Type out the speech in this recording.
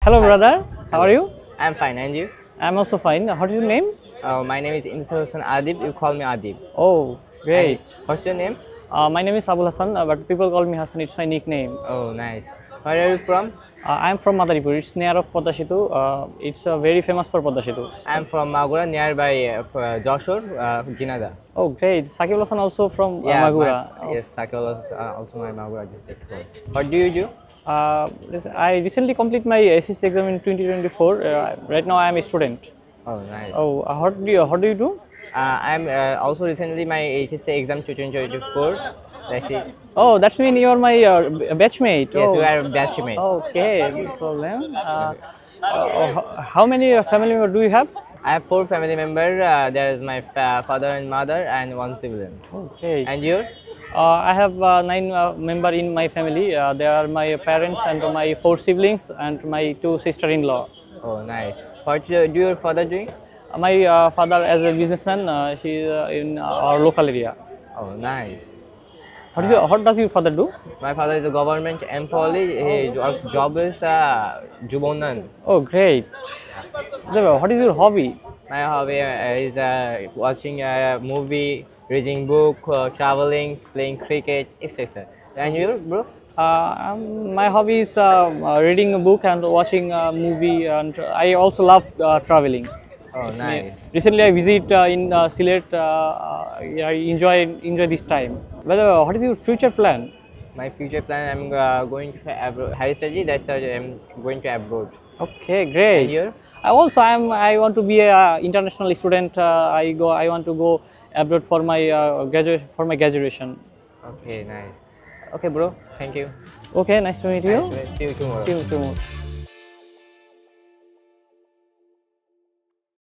Hello, Hi. brother. How are you? I'm fine, and you? I'm also fine. What is your name? My name is Insa Adib. You call me Adib. Oh, And great. what's your name? My name is Abul Hassan, but people call me Hassan. It's my nickname. Oh, nice. Where are you from? I'm from Madaripur. It's near of Podda Setu. It's very famous for Podda Setu. I'm from Magura, nearby Joshore, Jinada. Oh, great. Sakib Hassan also from Yeah, Magura. Oh. yes, Sakala is also my Magura district home. What do you do? I recently completed my SSC exam in 2024. Right now, I am a student. Oh, nice. Oh, what do you do? I'm also recently my HSC exam 2024. That's it. Oh, that's mean you are my batchmate. Yes, we Oh, are batchmate. okay, no problem. How many family members do you have? I have 4 family members. There is my father and mother and 1 sibling. Okay. And you? I have 9 members in my family. They are my parents and my 4 siblings and my 2 sister-in-law. Oh, nice. What do your father doing? My father as a businessman, he is in our local area. Oh, nice. What does your father do? My father is a government employee. His job is Jubonan. Oh, great. What is your hobby? My hobby is watching a movie, reading book, traveling, playing cricket, etc. And you, bro? My hobby is reading a book and watching a movie, and I also love traveling. Oh, nice. Recently, I visit in Sylhet. I enjoy this time. What is your future plan? My future plan, I'm going to abroad. Higher study, that's why I'm going to abroad. Okay, great. And you? I want to be a international student. I want to go abroad for my graduation. Okay, nice. Okay, bro. Thank you. Okay, nice to meet you. Nice to see you tomorrow. See you tomorrow.